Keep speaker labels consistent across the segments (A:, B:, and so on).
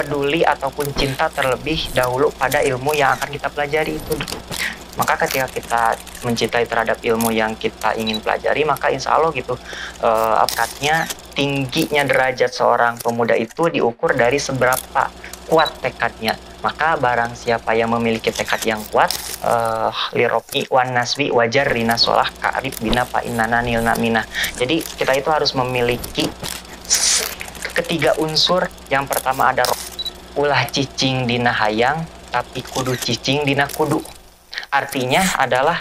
A: peduli ataupun cinta terlebih dahulu pada ilmu yang akan kita pelajari itu. Maka ketika kita mencintai terhadap ilmu yang kita ingin pelajari, maka insya Allah gitu apakatnya tingginya derajat seorang pemuda itu diukur dari seberapa kuat tekadnya. Maka barang siapa yang memiliki tekad yang kuat, lirofi wan naswi wajar rina solah ka'rib bina pa innana nilna minah. Jadi kita itu harus memiliki ketiga unsur. Yang pertama ada ulah cicing dina hayang, tapi kudu cicing dina kudu. Artinya adalah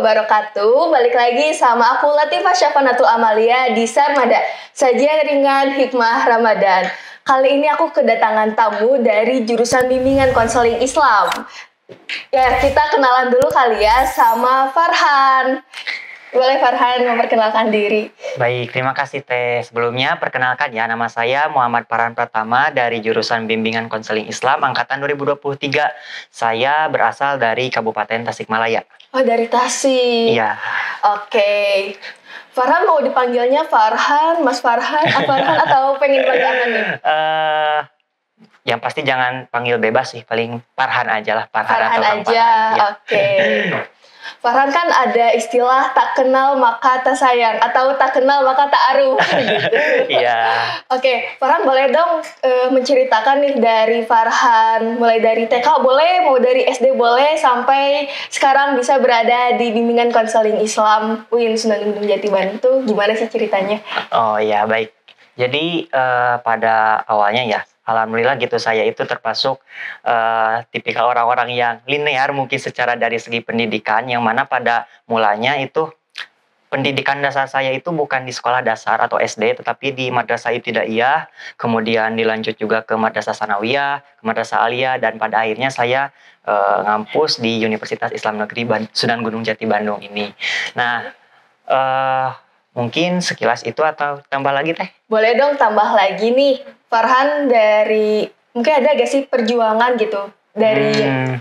B: wabarakatuh. Balik lagi sama aku Latifah Syafanatul Amalia di Sarmada, sajian ringan hikmah Ramadan. Kali ini aku kedatangan tamu dari jurusan bimbingan konseling Islam. Ya, kita kenalan dulu kali ya sama Farhan. Boleh Farhan memperkenalkan diri?
A: Baik, terima kasih Teh. Sebelumnya perkenalkan ya, nama saya Muhammad Farhan Pratama dari jurusan bimbingan konseling Islam angkatan 2023. Saya berasal dari Kabupaten Tasikmalaya.
B: Oh, dari Tasik.
A: Iya.
B: Oke. Farhan mau dipanggilnya Farhan, Mas Farhan, Farhan atau pengen panggil apa nih?
A: Yang pasti jangan panggil bebas sih, paling Farhan aja lah.
B: Farhan aja, ya. Oke. Farhan kan ada istilah tak kenal maka tak sayang atau tak kenal maka tak aruh gitu.
A: Iya.
B: Oke, Farhan boleh dong menceritakan nih dari Farhan, mulai dari TK boleh, mau dari SD boleh, sampai sekarang bisa berada di bimbingan konseling Islam UIN Sunan Gunung Jati Bandung tuh gimana sih ceritanya?
A: Oh iya, baik. Jadi pada awalnya ya, alhamdulillah gitu, saya itu termasuk tipikal orang-orang yang linear mungkin secara dari segi pendidikan, yang mana pada mulanya itu pendidikan dasar saya itu bukan di sekolah dasar atau SD, tetapi di Madrasah Ibtidaiyah, kemudian dilanjut juga ke Madrasah Sanawiyah, ke Madrasah Aliyah, dan pada akhirnya saya ngampus di Universitas Islam Negeri Sunan Gunung Jati Bandung ini. Nah, mungkin sekilas itu atau tambah lagi Teh?
B: Boleh dong tambah lagi nih. Farhan dari, mungkin ada gak sih perjuangan gitu dari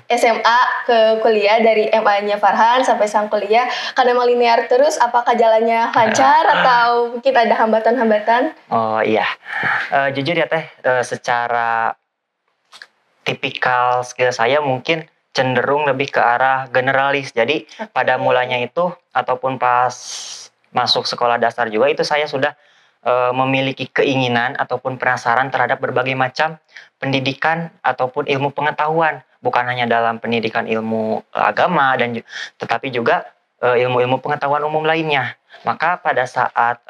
B: SMA ke kuliah, dari MA-nya Farhan sampai sang kuliah, karena emang linear terus, apakah jalannya lancar atau mungkin ada hambatan-hambatan?
A: Oh iya, jujur ya Teh, secara tipikal skill saya mungkin cenderung lebih ke arah generalis. Jadi pada mulanya itu ataupun pas masuk sekolah dasar juga itu saya sudah memiliki keinginan ataupun penasaran terhadap berbagai macam pendidikan ataupun ilmu pengetahuan, bukan hanya dalam pendidikan ilmu agama tetapi juga ilmu-ilmu pengetahuan umum lainnya. Maka pada saat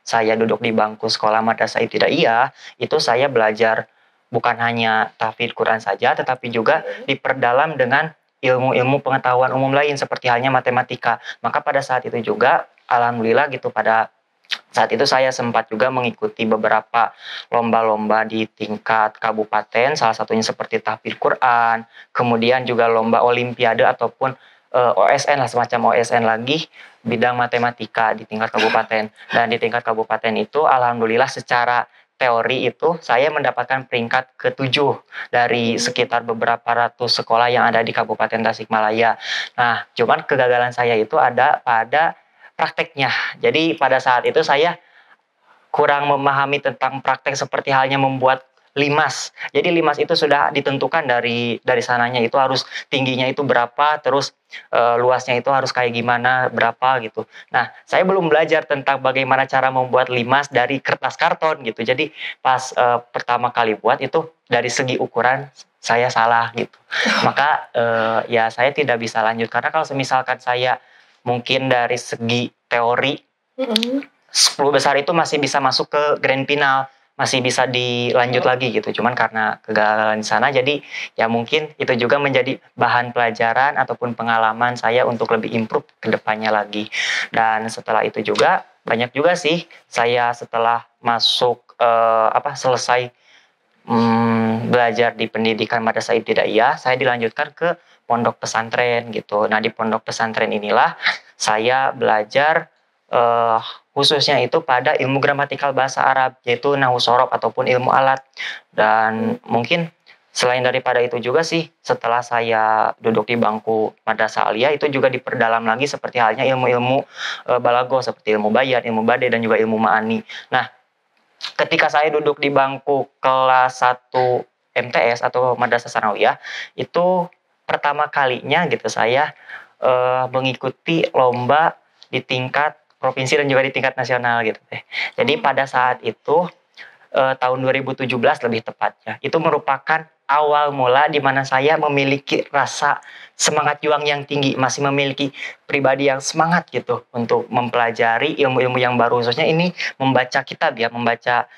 A: saya duduk di bangku sekolah Madrasah Ibtidaiyah, itu saya belajar bukan hanya tahfidz Quran saja, tetapi juga diperdalam dengan ilmu-ilmu pengetahuan umum lain seperti halnya matematika. Maka pada saat itu juga alhamdulillah gitu, pada saat itu saya sempat juga mengikuti beberapa lomba-lomba di tingkat kabupaten, salah satunya seperti tahfidz Quran, kemudian juga lomba olimpiade ataupun OSN lah, semacam OSN lagi bidang matematika di tingkat kabupaten. Dan di tingkat kabupaten itu alhamdulillah secara teori itu saya mendapatkan peringkat ke-7 dari sekitar beberapa ratus sekolah yang ada di Kabupaten Tasikmalaya. Nah, cuman kegagalan saya itu ada pada prakteknya. Jadi pada saat itu saya kurang memahami tentang praktek, seperti halnya membuat limas. Jadi limas itu sudah ditentukan dari sananya, itu harus tingginya itu berapa, terus luasnya itu harus kayak gimana, berapa gitu. Nah, saya belum belajar tentang bagaimana cara membuat limas dari kertas karton gitu. Jadi pas pertama kali buat itu dari segi ukuran saya salah gitu. Maka ya saya tidak bisa lanjut, karena kalau misalkan saya mungkin dari segi teori 10 besar itu masih bisa masuk ke grand final, masih bisa dilanjut lagi gitu. Cuman karena kegagalan di sana, jadi ya mungkin itu juga menjadi bahan pelajaran ataupun pengalaman saya untuk lebih improve ke depannya lagi. Dan setelah itu juga banyak juga sih saya setelah masuk selesai belajar di pendidikan Madrasah Ibtidaiyah, saya dilanjutkan ke pondok pesantren gitu. Nah, di pondok pesantren inilah saya belajar khususnya itu pada ilmu gramatikal bahasa Arab, yaitu nahwu sorof ataupun ilmu alat. Dan mungkin selain daripada itu juga sih, setelah saya duduk di bangku Madrasah Aliyah, itu juga diperdalam lagi seperti halnya ilmu-ilmu balaghah, seperti ilmu bayan, ilmu bade, dan juga ilmu ma'ani. Nah, ketika saya duduk di bangku kelas 1 MTS atau Madrasah Sanawiyah, itu pertama kalinya gitu saya mengikuti lomba di tingkat provinsi dan juga di tingkat nasional gitu. Jadi pada saat itu tahun 2017 lebih tepatnya, itu merupakan awal mula di mana saya memiliki rasa semangat juang yang tinggi, masih memiliki pribadi yang semangat gitu untuk mempelajari ilmu-ilmu yang baru, khususnya ini membaca kitab ya, membaca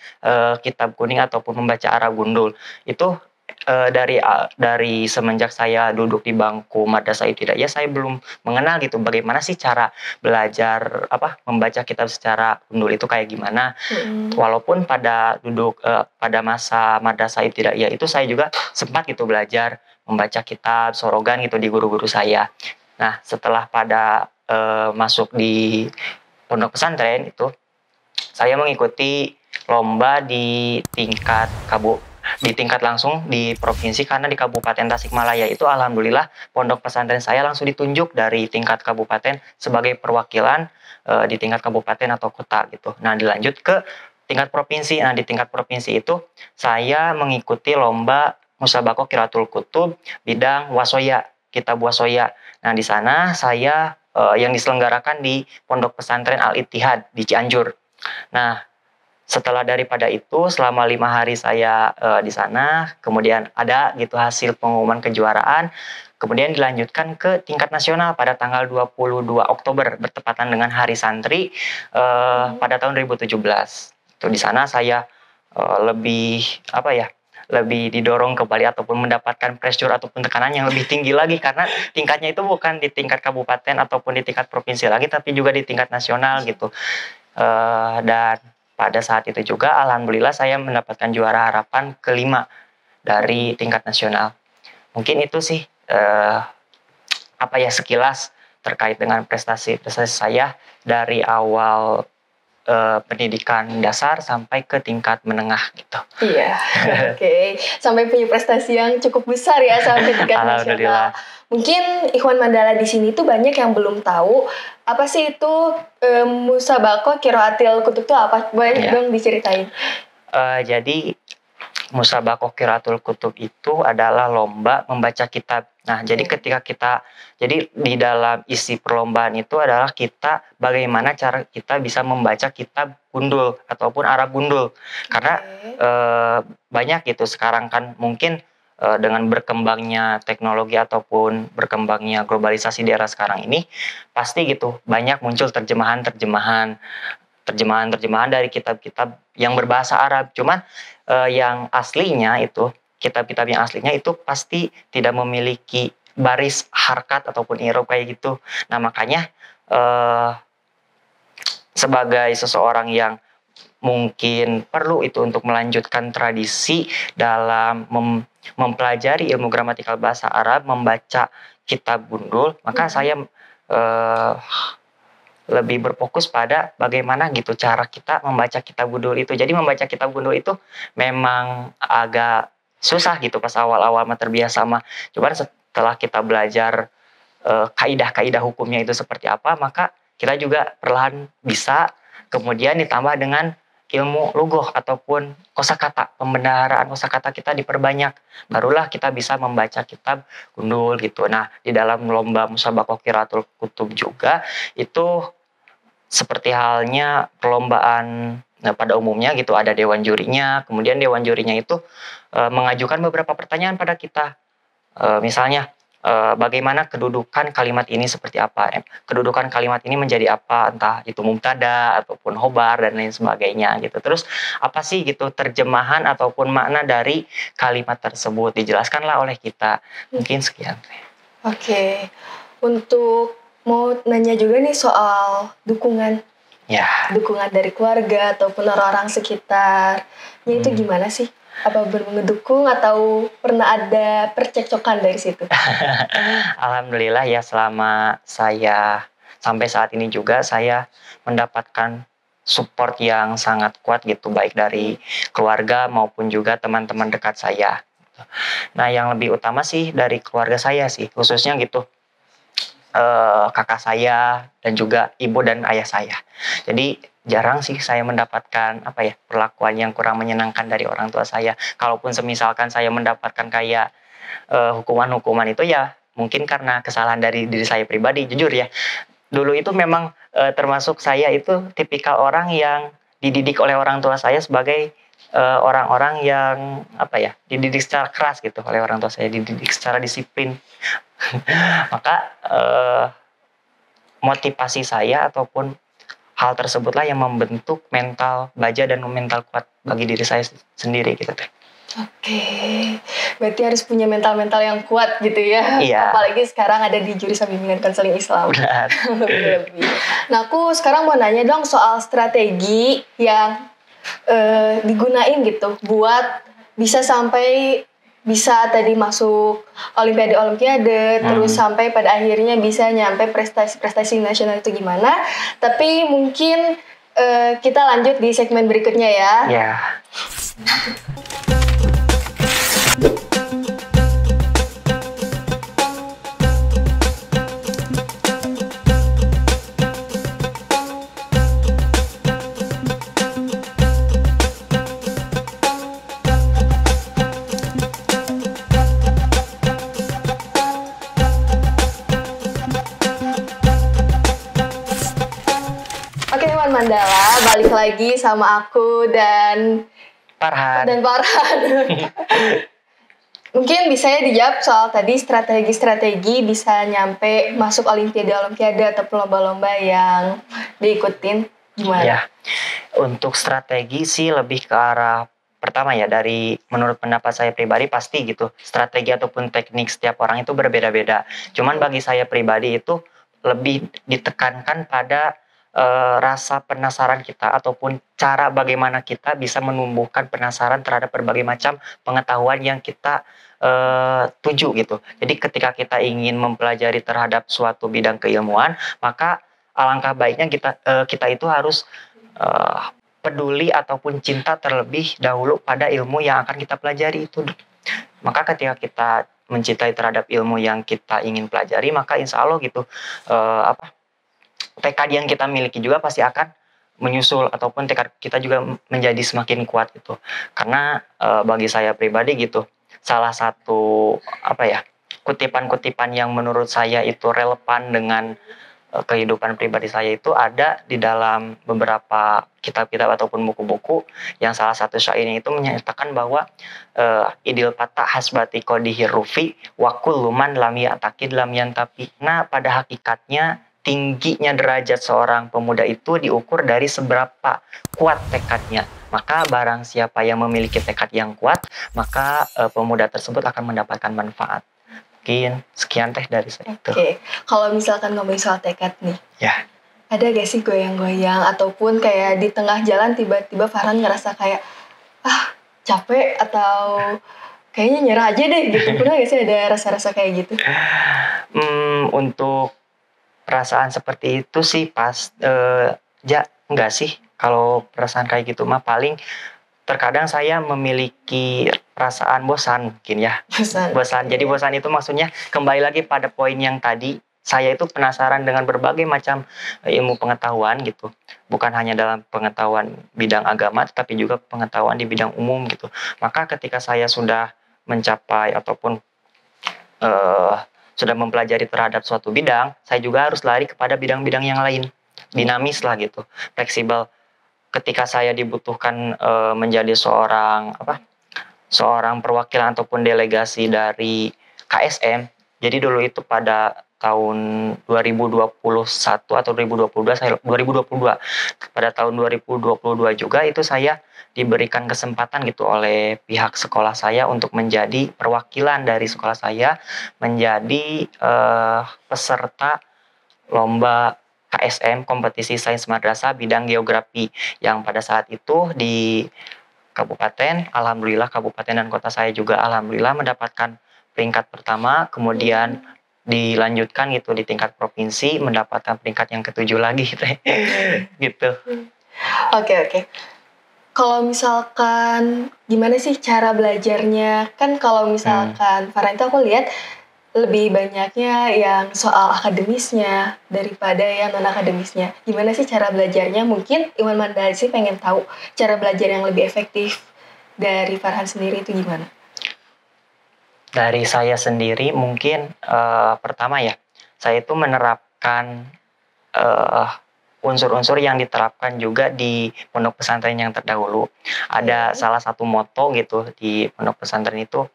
A: kitab kuning ataupun membaca Arab gundul. Itu dari semenjak saya duduk di bangku Madrasah Ibtidaiyah, saya belum mengenal gitu bagaimana sih cara belajar membaca kitab secara gundul itu kayak gimana. Walaupun pada pada masa Madrasah Ibtidaiyah itu saya juga sempat gitu belajar membaca kitab sorogan gitu di guru-guru saya. Nah, setelah pada masuk di pondok pesantren itu, saya mengikuti lomba di tingkat langsung di provinsi, karena di Kabupaten Tasikmalaya itu alhamdulillah pondok pesantren saya langsung ditunjuk dari tingkat kabupaten sebagai perwakilan di tingkat kabupaten atau kota gitu. Nah, dilanjut ke tingkat provinsi. Nah, di tingkat provinsi itu saya mengikuti lomba Musabaqah Qiraatul Kutub bidang wasoya, kitab wasoya. Nah, di sana saya yang diselenggarakan di Pondok Pesantren Al-Ittihad di Cianjur. Nah, setelah daripada itu selama 5 hari saya di sana, kemudian ada gitu hasil pengumuman kejuaraan, kemudian dilanjutkan ke tingkat nasional pada tanggal 22 Oktober bertepatan dengan Hari Santri pada tahun 2017. Itu di sana saya lebih lebih didorong kembali ataupun mendapatkan pressure ataupun tekanan yang lebih tinggi lagi, karena tingkatnya itu bukan di tingkat kabupaten ataupun di tingkat provinsi lagi, tapi juga di tingkat nasional gitu. Dan pada saat itu juga alhamdulillah saya mendapatkan juara harapan kelima dari tingkat nasional. Mungkin itu sih sekilas terkait dengan prestasi saya dari awal pendidikan dasar sampai ke tingkat menengah gitu.
B: Iya, oke. Sampai punya prestasi yang cukup besar ya sampai tingkat nasional. Mungkin Ikhwan Mandala di sini tuh banyak yang belum tahu apa sih itu Musabaqah Qiraatul Kutub itu apa? Boleh dong diceritain?
A: Jadi Musabaqah Qiraatul Kutub itu adalah lomba membaca kitab. Nah, jadi jadi di dalam isi perlombaan itu adalah kita bagaimana cara kita bisa membaca kitab gundul ataupun Arab gundul. Karena banyak gitu sekarang kan mungkin dengan berkembangnya teknologi ataupun berkembangnya globalisasi di era sekarang ini, pasti gitu banyak muncul terjemahan dari kitab-kitab yang berbahasa Arab. Cuman yang aslinya itu, kitab-kitab yang aslinya itu pasti tidak memiliki baris harkat ataupun i'rab kayak gitu. Nah, makanya sebagai seseorang yang mungkin perlu itu untuk melanjutkan tradisi dalam mempelajari ilmu gramatikal bahasa Arab, membaca kitab gundul, maka saya lebih berfokus pada bagaimana gitu cara kita membaca kitab gundul itu. Jadi membaca kitab gundul itu memang agak susah gitu pas awal-awal terbiasa mah. Cuman setelah kita belajar kaidah-kaidah hukumnya itu seperti apa, maka kita juga perlahan bisa kemudian ditambah dengan ilmu lughah ataupun kosakata, pembendaharaan kosakata kita diperbanyak, barulah kita bisa membaca kitab gundul gitu. Nah, di dalam lomba Musabaqah Qiraatul Kutub juga itu seperti halnya perlombaan pada umumnya gitu, ada dewan jurinya, kemudian dewan jurinya itu mengajukan beberapa pertanyaan pada kita, misalnya bagaimana kedudukan kalimat ini seperti apa, kedudukan kalimat ini menjadi apa, entah itu mubtada ataupun khobar dan lain sebagainya gitu. Terus apa sih gitu terjemahan ataupun makna dari kalimat tersebut, dijelaskanlah oleh kita. Mungkin sekian.
B: Oke. Untuk mau nanya juga nih soal dukungan.
A: Ya.
B: Dukungan dari keluarga ataupun orang-orang sekitarnya itu gimana sih? Apa ngedukung atau pernah ada percekcokan dari situ?
A: Alhamdulillah ya, selama saya sampai saat ini juga saya mendapatkan support yang sangat kuat gitu, baik dari keluarga maupun juga teman-teman dekat saya. Nah, yang lebih utama sih dari keluarga saya sih, khususnya gitu, kakak saya dan juga ibu dan ayah saya. Jadi jarang sih saya mendapatkan perlakuan yang kurang menyenangkan dari orang tua saya. Kalaupun semisalkan saya mendapatkan kayak hukuman-hukuman itu, ya mungkin karena kesalahan dari diri saya pribadi. Jujur ya, dulu itu memang termasuk saya itu tipikal orang yang dididik oleh orang tua saya sebagai orang-orang yang dididik secara keras gitu oleh orang tua saya, dididik secara disiplin. Maka motivasi saya ataupun hal tersebutlah yang membentuk mental baja dan mental kuat bagi diri saya sendiri gitu teh.
B: Oke, berarti harus punya mental-mental yang kuat gitu ya.
A: Iya.
B: Apalagi sekarang ada di jurusan bimbingan konseling Islam.
A: Benar.
B: Lebih-lebih. Nah, aku sekarang mau nanya dong soal strategi yang digunain gitu buat bisa sampai bisa tadi masuk Olimpiade, terus sampai pada akhirnya bisa nyampe prestasi nasional itu gimana. Tapi mungkin kita lanjut di segmen berikutnya ya.
A: Ya.
B: Oke, Wan Mandala, balik lagi sama aku dan
A: Farhan.
B: Mungkin bisa ya dijawab soal tadi strategi-strategi bisa nyampe masuk Olimpiade ataupun lomba-lomba yang diikutin gimana?
A: Ya, untuk strategi sih lebih ke arah pertama ya, dari menurut pendapat saya pribadi pasti gitu, strategi ataupun teknik setiap orang itu berbeda-beda. Cuman bagi saya pribadi itu lebih ditekankan pada rasa penasaran kita ataupun cara bagaimana kita bisa menumbuhkan penasaran terhadap berbagai macam pengetahuan yang kita tuju gitu. Jadi ketika kita ingin mempelajari terhadap suatu bidang keilmuan, maka alangkah baiknya kita itu harus peduli ataupun cinta terlebih dahulu pada ilmu yang akan kita pelajari itu. Maka ketika kita mencintai terhadap ilmu yang kita ingin pelajari, maka insya Allah gitu tekad yang kita miliki juga pasti akan menyusul, ataupun tekad kita juga menjadi semakin kuat gitu. Karena bagi saya pribadi gitu, salah satu kutipan-kutipan yang menurut saya itu relevan dengan kehidupan pribadi saya itu ada di dalam beberapa kitab-kitab ataupun buku-buku, yang salah satu syairnya itu menyatakan bahwa idil patah hasbati qadihi rufi wa kullu man lam ya'taqid lam yantafi. Nah, pada hakikatnya tingginya derajat seorang pemuda itu diukur dari seberapa kuat tekadnya. Maka barang siapa yang memiliki tekad yang kuat, maka pemuda tersebut akan mendapatkan manfaat. Mungkin sekian teh dari saya.
B: Oke. Kalau misalkan ngomongin soal tekad nih,
A: ya,
B: ada gak sih goyang-goyang ataupun kayak di tengah jalan tiba-tiba Farhan ngerasa kayak capek atau kayaknya nyerah aja deh gitu? Pernah gak sih ada rasa-rasa kayak gitu?
A: Untuk perasaan seperti itu sih enggak sih. Kalau perasaan kayak gitu mah paling terkadang saya memiliki perasaan bosan mungkin ya. Bosan. Jadi bosan itu maksudnya kembali lagi pada poin yang tadi, saya itu penasaran dengan berbagai macam ilmu pengetahuan gitu. Bukan hanya dalam pengetahuan bidang agama, tetapi juga pengetahuan di bidang umum gitu. Maka ketika saya sudah mencapai ataupun sudah mempelajari terhadap suatu bidang, saya juga harus lari kepada bidang-bidang yang lain. Dinamis lah gitu, fleksibel. Ketika saya dibutuhkan menjadi seorang perwakilan ataupun delegasi dari KSM, jadi dulu itu pada tahun 2021 atau 2022, pada tahun 2022 juga itu saya diberikan kesempatan gitu oleh pihak sekolah saya untuk menjadi perwakilan dari sekolah saya, menjadi peserta lomba KSM, kompetisi sains madrasah bidang geografi, yang pada saat itu kabupaten, alhamdulillah kabupaten dan kota saya juga alhamdulillah mendapatkan peringkat pertama, kemudian dilanjutkan gitu di tingkat provinsi mendapatkan peringkat yang ketujuh lagi gitu.
B: Oke. Kalau misalkan gimana sih cara belajarnya? Kan kalau misalkan Farhan itu aku lihat lebih banyaknya yang soal akademisnya daripada yang non akademisnya. Gimana sih cara belajarnya? Mungkin Iwan Mandali sih pengen tahu cara belajar yang lebih efektif dari Farhan sendiri itu gimana?
A: Dari saya sendiri mungkin pertama ya, saya itu menerapkan unsur-unsur yang diterapkan juga di pondok pesantren yang terdahulu. Ada salah satu moto gitu di pondok pesantren itu,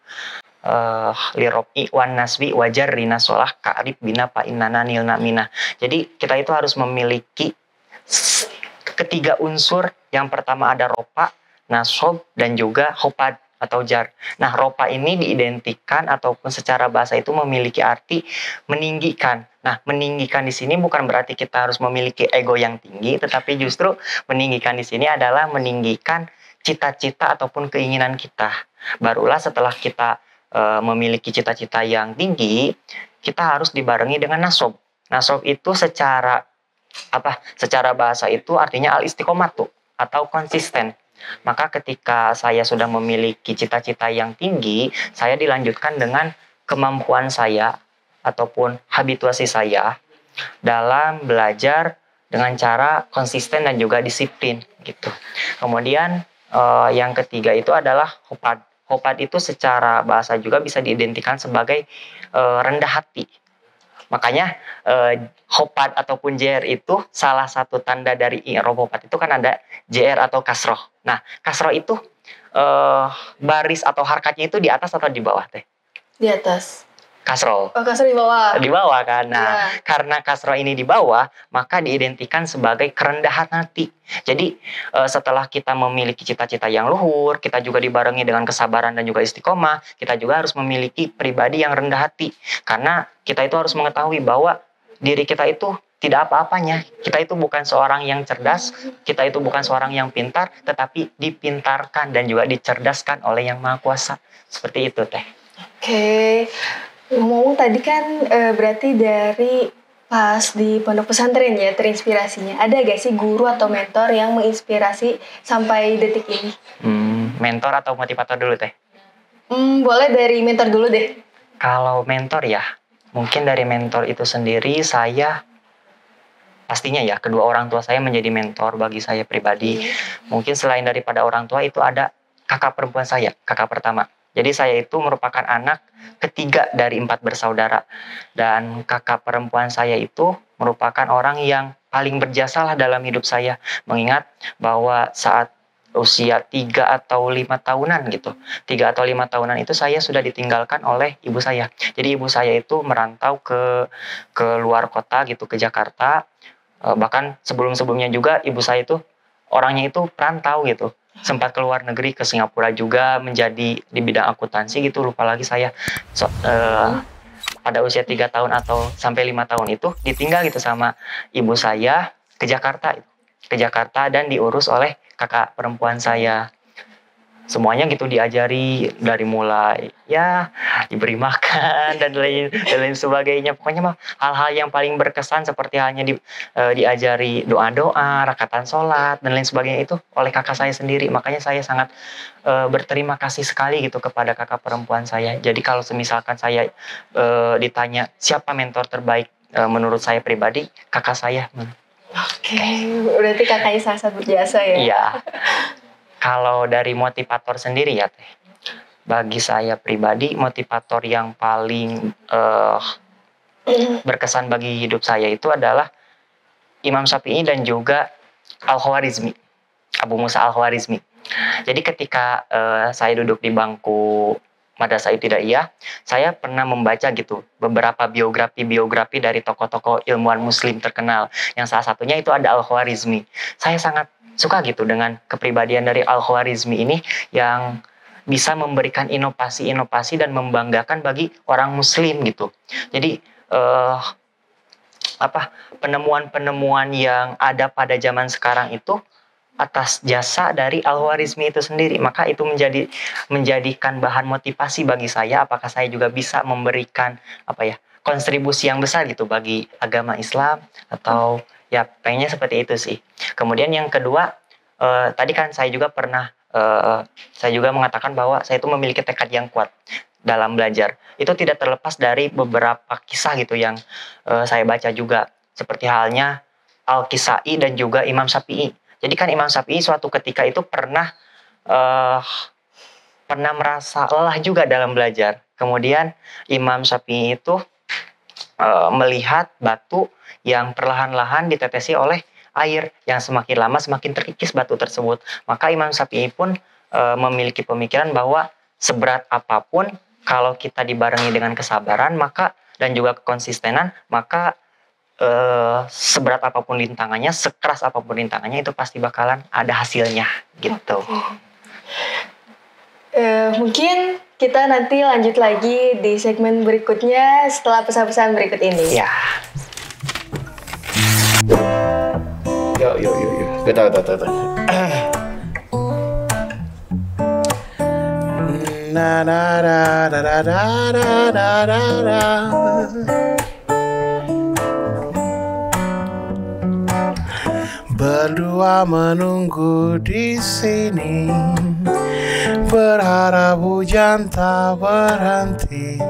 A: lirobi wan nasbi wajar rina solah ka'rib bina pa innana nilna minah. Jadi kita itu harus memiliki ketiga unsur. Yang pertama ada ropa, nasob, dan juga hopad atau jar. Nah, ropa ini diidentikan ataupun secara bahasa itu memiliki arti meninggikan. Nah, meninggikan di sini bukan berarti kita harus memiliki ego yang tinggi, tetapi justru meninggikan di sini adalah meninggikan cita-cita ataupun keinginan kita. Barulah setelah kita memiliki cita-cita yang tinggi, kita harus dibarengi dengan nasob. Nasob itu secara bahasa itu artinya al-istiqomatu atau konsisten. Maka ketika saya sudah memiliki cita-cita yang tinggi, saya dilanjutkan dengan kemampuan saya ataupun habituasi saya dalam belajar dengan cara konsisten dan juga disiplin gitu. Kemudian yang ketiga itu adalah hopad. Hopad itu secara bahasa juga bisa diidentikan sebagai rendah hati. Makanya hopad ataupun JR itu salah satu tanda dari i'rab hopad itu kan ada JR atau kasroh. Nah, kasroh itu baris atau harkatnya itu di atas atau di bawah teh?
B: Di atas.
A: Kasroh.
B: Oh, kasroh di bawah.
A: Di bawah kan. Nah, karena kasroh ini di bawah, maka diidentikan sebagai kerendahan hati. Jadi setelah kita memiliki cita-cita yang luhur, kita juga dibarengi dengan kesabaran dan juga istiqomah, kita juga harus memiliki pribadi yang rendah hati. Karena kita itu harus mengetahui bahwa diri kita itu tidak apa-apanya. Kita itu bukan seorang yang cerdas, kita itu bukan seorang yang pintar, tetapi dipintarkan dan juga dicerdaskan oleh Yang Maha Kuasa. Seperti itu, Teh.
B: Oke. Ngomong tadi kan berarti dari pas di pondok pesantren ya terinspirasinya. Ada gak sih guru atau mentor yang menginspirasi sampai detik ini?
A: Mentor atau motivator dulu, Teh?
B: Boleh dari mentor dulu deh.
A: Kalau mentor ya, mungkin dari mentor itu sendiri saya pastinya ya kedua orang tua saya menjadi mentor bagi saya pribadi. Mungkin selain daripada orang tua itu ada kakak perempuan saya, kakak pertama. Jadi saya itu merupakan anak ketiga dari 4 bersaudara. Dan kakak perempuan saya itu merupakan orang yang paling berjasa lah dalam hidup saya. Mengingat bahwa saat usia 3 atau 5 tahunan gitu. 3 atau 5 tahunan itu saya sudah ditinggalkan oleh ibu saya. Jadi ibu saya itu merantau ke luar kota gitu, ke Jakarta. Bahkan sebelum-sebelumnya juga ibu saya itu orangnya itu perantau gitu. Sempat ke luar negeri, ke Singapura juga menjadi di bidang akuntansi gitu, lupa lagi saya. Pada usia 3 tahun atau sampai 5 tahun itu ditinggal gitu sama ibu saya ke Jakarta dan diurus oleh kakak perempuan saya. Semuanya gitu diajari dari mulai ya diberi makan dan lain sebagainya. Pokoknya mah hal-hal yang paling berkesan seperti halnya diajari doa-doa, rakatan sholat dan lain sebagainya itu oleh kakak saya sendiri. Makanya saya sangat berterima kasih sekali gitu kepada kakak perempuan saya. Jadi kalau semisalkan saya ditanya siapa mentor terbaik menurut saya pribadi, kakak saya.
B: Oke, berarti kakaknya sangat berjasa ya?
A: Iya. Kalau dari motivator sendiri ya Teh, bagi saya pribadi motivator yang paling berkesan bagi hidup saya itu adalah Imam Syafi'i dan juga Al-Khwarizmi, Abu Musa Al-Khwarizmi. Jadi ketika saya duduk di bangku Madrasah Ibtidaiyah, saya pernah membaca gitu beberapa biografi dari tokoh-tokoh ilmuwan muslim terkenal. Yang salah satunya itu ada Al-Khwarizmi. Saya sangat suka gitu dengan kepribadian dari Al-Khwarizmi ini yang bisa memberikan inovasi-inovasi dan membanggakan bagi orang muslim gitu. Jadi penemuan-penemuan yang ada pada zaman sekarang itu atas jasa dari Al-Khwarizmi itu sendiri. Maka itu menjadikan bahan motivasi bagi saya, apakah saya juga bisa memberikan kontribusi yang besar gitu bagi agama Islam, atau ya pengennya seperti itu sih. Kemudian yang kedua, tadi kan saya juga mengatakan bahwa saya itu memiliki tekad yang kuat dalam belajar. Itu tidak terlepas dari beberapa kisah gitu yang saya baca juga, seperti halnya Al-Kisai dan juga Imam Syafi'i. Jadi kan Imam Syafi'i suatu ketika itu pernah merasa lelah juga dalam belajar. Kemudian Imam Syafi'i itu melihat batu yang perlahan-lahan ditetesi oleh air, yang semakin lama semakin terkikis batu tersebut. Maka Imam Syafi'i pun memiliki pemikiran bahwa seberat apapun, kalau kita dibarengi dengan kesabaran dan juga konsistenan, maka seberat apapun rintangannya, sekeras apapun rintangannya, itu pasti bakalan ada hasilnya gitu.
B: Mungkin kita nanti lanjut lagi di segmen berikutnya setelah pesan-pesan berikut ini.
A: Ya.
C: Yo. Betul. Na na na na na na na na. Berdua menunggu di sini, berharap hujan tak berhenti.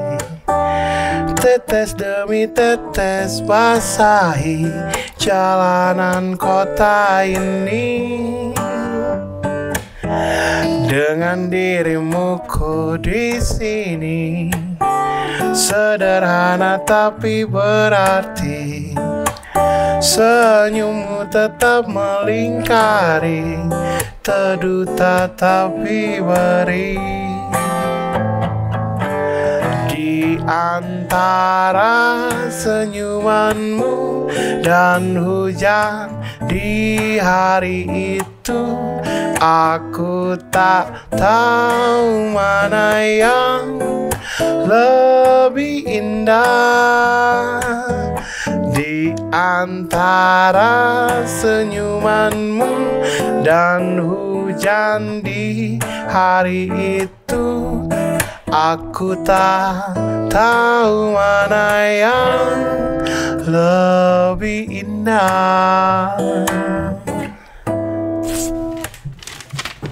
C: Tetes demi tetes basahi jalanan kota ini. Dengan dirimu ku di sini, sederhana tapi berarti. Senyummu tetap melingkari, teduh tapi beri. Di antara senyumanmu dan hujan di hari itu, aku tak tahu mana yang lebih indah. Di antara senyumanmu dan hujan di hari itu, aku tak tahu mana yang lebih indah.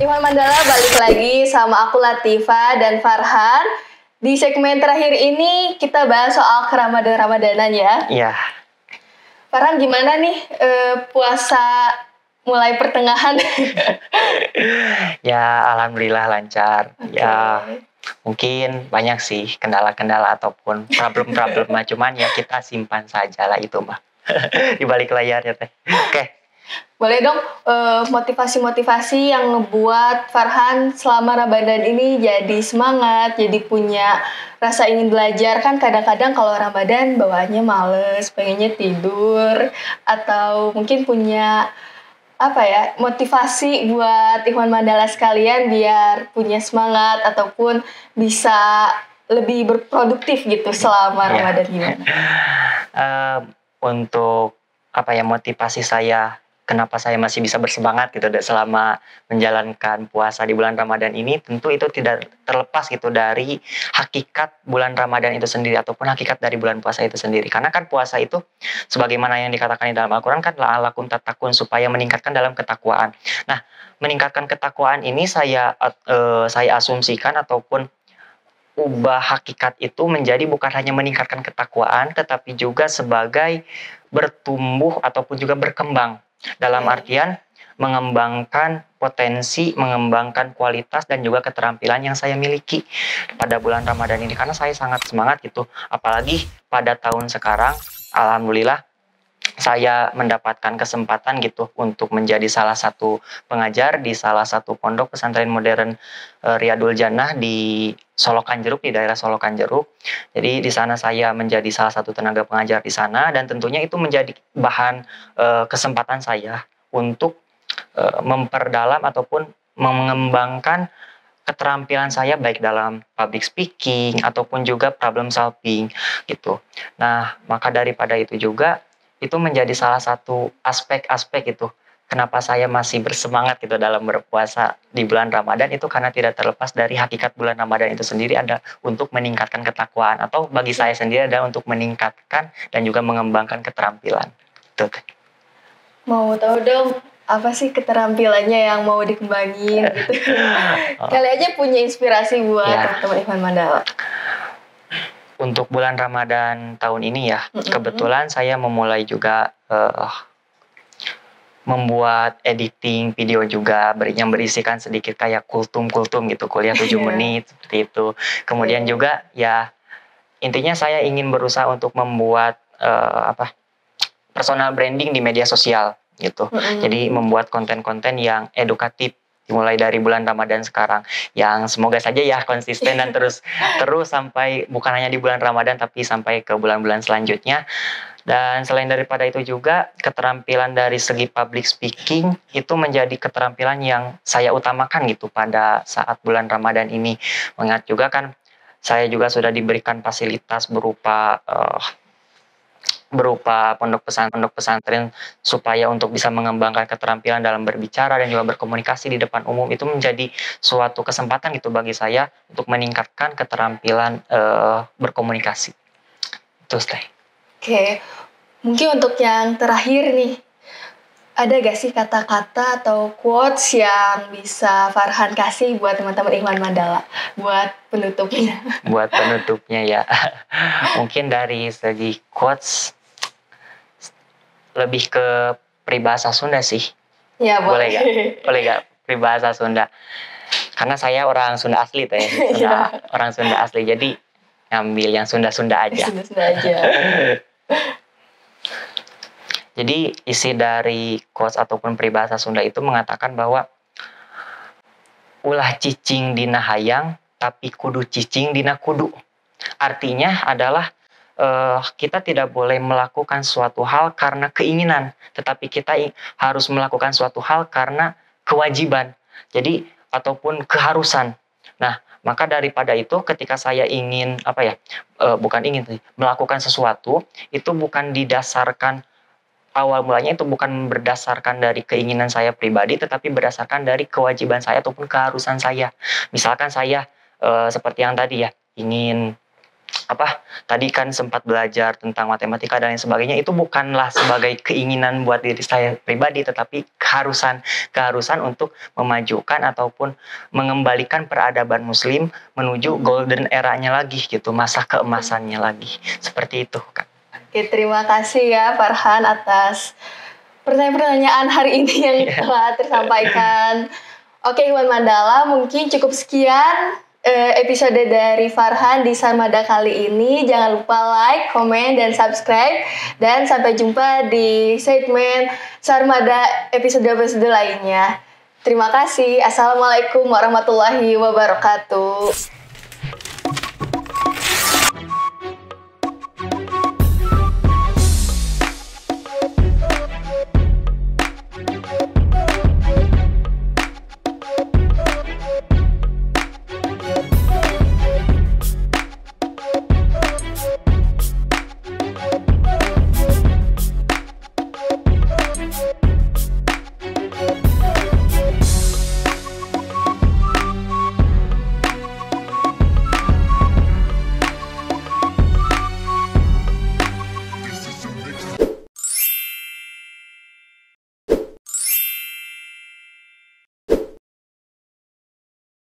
B: Iwan Mandala balik lagi sama aku Latifah dan Farhan. Di segmen terakhir ini kita bahas soal Ramadan-Ramadanan ya.
A: Iya.
B: Farhan, gimana nih puasa mulai pertengahan?
A: Ya, alhamdulillah lancar.
B: Okay.
A: Ya, mungkin banyak sih kendala-kendala ataupun problem-problem, cuman ya kita simpan saja lah itu mah. Di balik layar ya teh. Oke.
B: Boleh dong motivasi-motivasi yang ngebuat Farhan selama Ramadan ini jadi semangat, jadi punya rasa ingin belajar. Kan kadang-kadang kalau Ramadan bawaannya males, pengennya tidur, atau mungkin punya motivasi buat Ikhwan Mandala sekalian biar punya semangat ataupun bisa lebih berproduktif gitu selama Ramadan. Gimana?
A: Untuk motivasi saya, kenapa saya masih bisa bersemangat gitu selama menjalankan puasa di bulan Ramadan ini, tentu itu tidak terlepas gitu dari hakikat bulan Ramadan itu sendiri ataupun hakikat dari bulan puasa itu sendiri. Karena kan puasa itu sebagaimana yang dikatakan di dalam Al-Quran kan la'alakum tattaqun, supaya meningkatkan dalam ketakwaan. Nah, meningkatkan ketakwaan ini saya asumsikan ataupun ubah hakikat itu menjadi bukan hanya meningkatkan ketakwaan, tetapi juga sebagai bertumbuh ataupun juga berkembang. Dalam artian mengembangkan potensi, mengembangkan kualitas dan juga keterampilan yang saya miliki pada bulan Ramadan ini. Karena saya sangat semangat gitu. Apalagi pada tahun sekarang, alhamdulillah saya mendapatkan kesempatan gitu untuk menjadi salah satu pengajar di salah satu pondok pesantren modern Riyadul Jannah di Solokan Jeruk, di daerah Solokan Jeruk. Jadi di sana saya menjadi salah satu tenaga pengajar di sana, dan tentunya itu menjadi bahan kesempatan saya untuk memperdalam ataupun mengembangkan keterampilan saya baik dalam public speaking ataupun juga problem solving gitu. Nah, maka daripada itu juga itu menjadi salah satu aspek-aspek itu kenapa saya masih bersemangat gitu dalam berpuasa di bulan Ramadan itu karena tidak terlepas dari hakikat bulan Ramadan itu sendiri ada untuk meningkatkan ketakwaan, atau bagi saya sendiri ada untuk meningkatkan dan juga mengembangkan keterampilan. Tuh.
B: Mau tahu dong apa sih keterampilannya yang mau dikembangin gitu? Kali aja punya inspirasi buat teman-teman Ikhwan Mandala.
A: Untuk bulan Ramadan tahun ini ya, kebetulan saya memulai juga membuat editing video juga yang berisikan sedikit kayak kultum-kultum gitu, kuliah 7 menit seperti itu. Kemudian juga ya intinya saya ingin berusaha untuk membuat personal branding di media sosial gitu. Jadi membuat konten-konten yang edukatif mulai dari bulan Ramadan sekarang, yang semoga saja ya konsisten dan terus sampai bukan hanya di bulan Ramadan tapi sampai ke bulan-bulan selanjutnya. Dan selain daripada itu juga keterampilan dari segi public speaking itu menjadi keterampilan yang saya utamakan gitu pada saat bulan Ramadan ini. Mengingat juga kan saya juga sudah diberikan fasilitas berupa pondok pesantren supaya untuk bisa mengembangkan keterampilan dalam berbicara dan juga berkomunikasi di depan umum. Itu menjadi suatu kesempatan gitu bagi saya untuk meningkatkan keterampilan berkomunikasi. Terus deh.
B: Oke, mungkin untuk yang terakhir nih, ada gak sih kata-kata atau quotes yang bisa Farhan kasih buat teman-teman Ikhwan Mandala buat penutupnya?
A: Buat penutupnya ya, mungkin dari segi quotes lebih ke peribahasa Sunda sih.
B: Ya, boleh.
A: Boleh gak peribahasa Sunda? Karena saya orang Sunda asli tuh ya, orang Sunda asli, jadi ngambil yang Sunda-Sunda aja.
B: Sunda-Sunda aja.
A: Jadi isi dari quotes ataupun peribahasa Sunda itu mengatakan bahwa ulah cicing dina hayang tapi kudu cicing dina kudu. Artinya adalah kita tidak boleh melakukan suatu hal karena keinginan, tetapi kita harus melakukan suatu hal karena kewajiban. Jadi ataupun keharusan. Nah, maka daripada itu ketika saya ingin melakukan sesuatu, itu bukan didasarkan, awal mulanya itu bukan berdasarkan dari keinginan saya pribadi, tetapi berdasarkan dari kewajiban saya ataupun keharusan saya. Misalkan saya seperti yang tadi ya, ingin tadi kan sempat belajar tentang matematika dan lain sebagainya, itu bukanlah sebagai keinginan buat diri saya pribadi, tetapi keharusan untuk memajukan ataupun mengembalikan peradaban muslim menuju golden era-nya lagi gitu, masa keemasannya lagi. Seperti itu, Kak.
B: Oke, terima kasih ya Farhan atas pertanyaan-pertanyaan hari ini yang telah tersampaikan. Oke, Ikhwan Mandala, mungkin cukup sekian episode dari Farhan di Sarmada kali ini. Jangan lupa like, komen, dan subscribe. Dan sampai jumpa di segmen Sarmada episode-episode lainnya. Terima kasih. Assalamualaikum warahmatullahi wabarakatuh.